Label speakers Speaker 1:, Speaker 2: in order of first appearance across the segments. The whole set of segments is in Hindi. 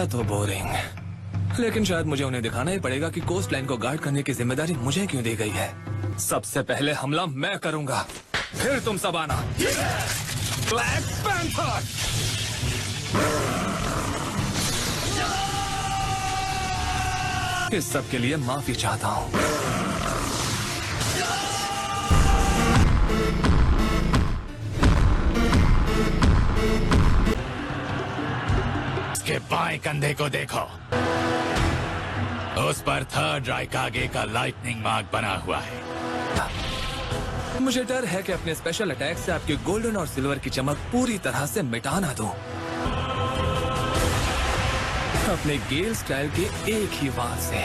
Speaker 1: है तो बोरिंग, लेकिन शायद मुझे उन्हें दिखाना ही पड़ेगा कि कोस्ट लाइन को गार्ड करने की जिम्मेदारी मुझे क्यों दी गई है। सबसे पहले हमला मैं करूंगा, फिर तुम सब आना। Black panther! इस सब के लिए माफी चाहता हूँ।
Speaker 2: इसके बाएं कंधे को देखो, उस पर थर्ड राइकागे का लाइटनिंग मार्क बना हुआ है।
Speaker 1: मुझे डर है कि अपने स्पेशल अटैक से आपके गोल्डन और सिल्वर की चमक पूरी तरह से मिटा ना दूं। अपने गेल स्टाइल के एक ही वार से।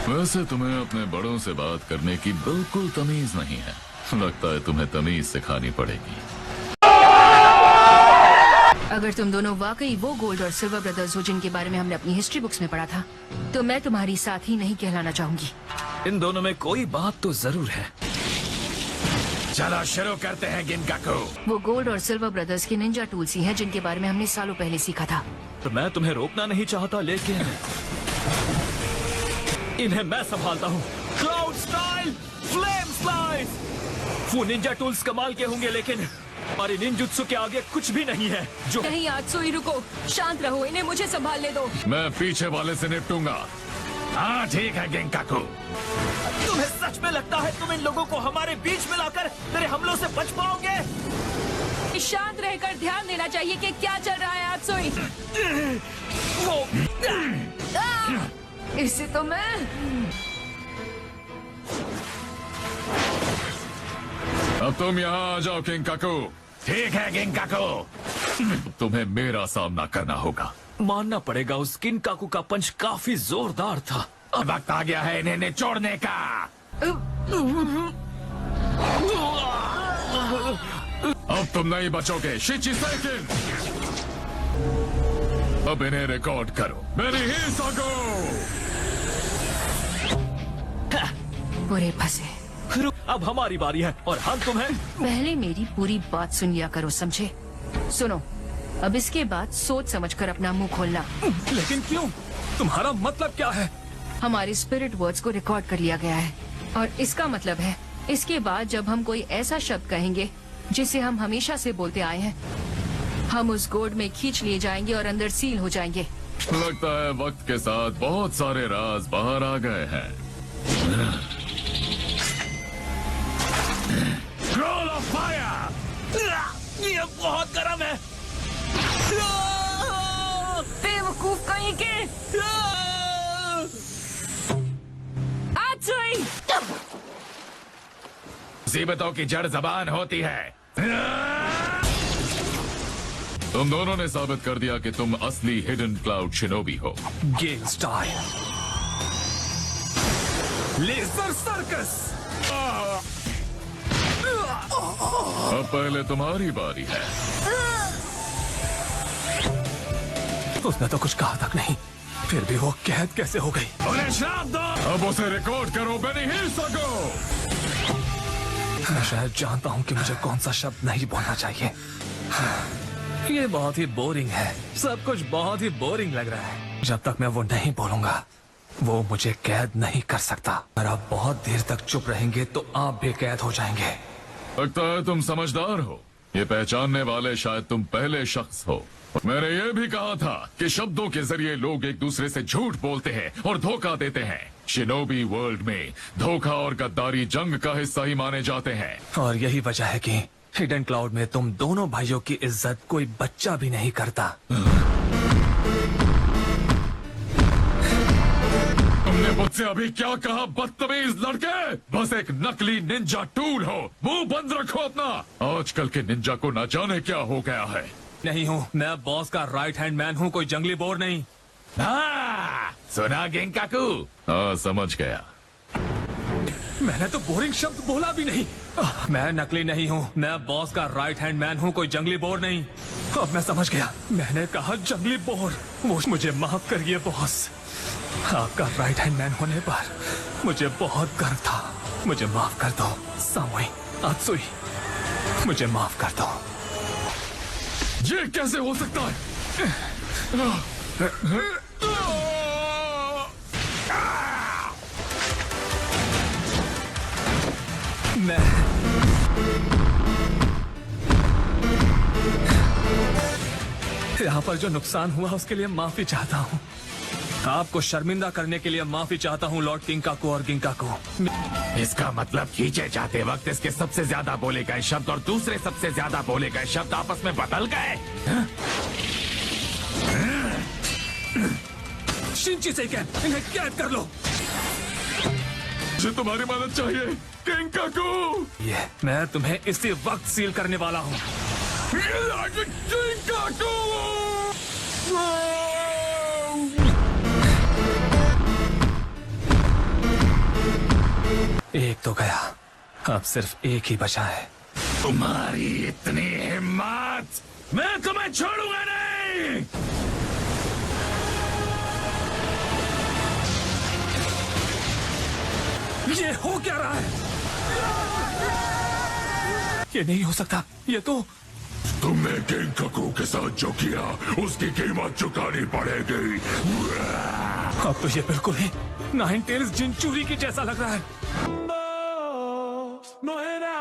Speaker 3: वैसे तुम्हें अपने बड़ों से बात करने की बिल्कुल तमीज नहीं है। लगता है तुम्हें तमीज सिखानी पड़ेगी।
Speaker 4: अगर तुम दोनों वाकई वो गोल्ड और सिल्वर ब्रदर्स हो जिनके बारे में हमने अपनी हिस्ट्री बुक्स में पढ़ा था, तो मैं तुम्हारी साथी नहीं कहलाना चाहूंगी।
Speaker 1: इन दोनों में कोई बात तो जरूर है।
Speaker 2: चलो शुरू करते हैं गिनकाकू।
Speaker 4: वो गोल्ड और सिल्वर ब्रदर्स के निंजा टूल्स ही हैं जिनके बारे में हमने सालों पहले सीखा था।
Speaker 1: तो मैं तुम्हें रोकना नहीं चाहता, लेकिन इन्हें मैं संभालता हूँ। Cloud style flame slide. वो निंजा टूल्स कमाल के होंगे, लेकिन हमारे निंजुत्सु के आगे कुछ भी नहीं है। जो
Speaker 4: नहीं आत्सुई, रुको, शांत रहो, इन्हें मुझे संभालने दो।
Speaker 3: मैं पीछे वाले से निपटूंगा।
Speaker 2: हाँ ठीक है गिनकाकू।
Speaker 1: तुम्हें सच में लगता है तुम इन लोगों को हमारे बीच में लाकर मेरे हमलों से बच पाओगे?
Speaker 4: शांत रहकर ध्यान देना चाहिए कि क्या चल रहा है आत्सुई। इससे तो मैं
Speaker 3: अब तुम यहाँ आ जाओ गिनकाकू।
Speaker 2: ठीक है गिनकाकू।
Speaker 3: तुम्हें मेरा सामना करना होगा।
Speaker 1: मानना पड़ेगा, उस गिनकाकू का पंच काफी जोरदार था।
Speaker 2: अब वक्त आ गया है इन्हें निचोड़ने का।
Speaker 3: अब तुम नहीं बचोगे शिचिसेकिन। अब इन्हें रिकॉर्ड करो। मेरी ही सगो।
Speaker 4: बुरे फंसे।
Speaker 1: अब हमारी बारी है और हम तुम्हें।
Speaker 4: पहले मेरी पूरी बात सुन लिया करो, समझे? सुनो, अब इसके बाद सोच समझकर अपना मुंह खोलना।
Speaker 1: लेकिन क्यों? तुम्हारा मतलब क्या है?
Speaker 4: हमारे स्पिरिट वर्ड्स को रिकॉर्ड कर लिया गया है, और इसका मतलब है इसके बाद जब हम कोई ऐसा शब्द कहेंगे जिसे हम हमेशा से बोलते आए हैं, हम उस गोड में खींच लिए जाएंगे और अंदर सील हो जाएंगे।
Speaker 3: लगता है वक्त के साथ बहुत सारे राज बाहर आ गए हैं।
Speaker 2: Role of fire.
Speaker 1: ये बहुत गर्म है।
Speaker 4: बेवकूफ कहीं के। आत्सुई!
Speaker 2: मुसीबतों की जड़ जबान होती है।
Speaker 3: तुम दोनों ने साबित कर दिया कि तुम असली हिडन क्लाउड शिनोबी हो।
Speaker 1: गेल स्टाइल लेजर सर्कस।
Speaker 3: अब पहले तुम्हारी बारी है।
Speaker 1: उसने तो कुछ कहा तक नहीं, फिर भी वो कैद कैसे हो गई?
Speaker 2: उन्हें श्राप दो।
Speaker 3: अब उसे रिकॉर्ड करो। बेनी ही सगो।
Speaker 1: मैं शायद जानता हूँ कि मुझे कौन सा शब्द नहीं बोलना चाहिए। ये बहुत ही बोरिंग है। सब कुछ बहुत ही बोरिंग लग रहा है। जब तक मैं वो नहीं बोलूंगा, वो मुझे कैद नहीं कर सकता। अगर आप बहुत देर तक चुप रहेंगे तो आप भी कैद हो जाएंगे।
Speaker 3: लगता है तुम समझदार हो। ये पहचानने वाले शायद तुम पहले शख्स हो। मैंने ये भी कहा था कि शब्दों के जरिए लोग एक दूसरे से झूठ बोलते हैं और धोखा देते हैं। शिनोबी वर्ल्ड में धोखा और गद्दारी जंग का हिस्सा ही माने जाते हैं।
Speaker 1: और यही वजह है कि हिडन क्लाउड में तुम दोनों भाइयों की इज्जत कोई बच्चा भी नहीं करता।
Speaker 3: तुमने मुझसे अभी क्या कहा, बदतमीज लड़के? बस एक नकली निंजा टूल हो। मुंह बंद रखो अपना। आजकल के निंजा को न जाने क्या हो गया है।
Speaker 1: नहीं हूँ, मैं बॉस का राइट हैंड मैन हूँ, कोई जंगली बोर नहीं।
Speaker 2: सुना गिनकाकू?
Speaker 3: हाँ समझ गया।
Speaker 1: मैंने तो बोरिंग शब्द बोला भी नहीं। मैं नकली नहीं हूँ, मैं बॉस का राइट हैंड मैन हूँ, कोई जंगली बोर नहीं। अब मैं समझ गया, मैंने कहा जंगली बोर। वो मुझे माफ करिए बॉस। आपका राइट हैंड मैन होने पर मुझे बहुत गर्व था। मुझे माफ कर दो सामोई, आत्सुई, मुझे माफ कर दो।
Speaker 3: ये कैसे हो सकता है?
Speaker 1: मैं यहाँ पर जो नुकसान हुआ उसके लिए माफी चाहता हूँ। आपको शर्मिंदा करने के लिए माफी चाहता हूँ लॉर्ड किंकाकू और गिंकाकू।
Speaker 2: इसका मतलब खींचे जाते वक्त इसके सबसे ज्यादा बोले गए शब्द और दूसरे सबसे ज्यादा बोले गए शब्द आपस में बदल गए।
Speaker 1: शिंची सेकेन, इन्हें कैद कर लो।
Speaker 3: मुझे तुम्हारी मदद चाहिए किंकाकू।
Speaker 1: ये मैं तुम्हें इसी वक्त सील करने वाला हूँ।
Speaker 3: किंकाकू!
Speaker 1: एक तो गया, अब सिर्फ एक ही बचा है।
Speaker 2: तुम्हारी इतनी हिम्मत, मैं तुम्हें छोड़ूंगा नहीं।
Speaker 1: ये हो क्या रहा है? ये नहीं हो सकता। ये तो
Speaker 3: तुमने किंकाकू के साथ जो किया उसकी कीमत चुकानी पड़ेगी।
Speaker 1: अब तो ये बिल्कुल ही नाइन टेल्स जिनचूरी की जैसा लग रहा है।
Speaker 2: No era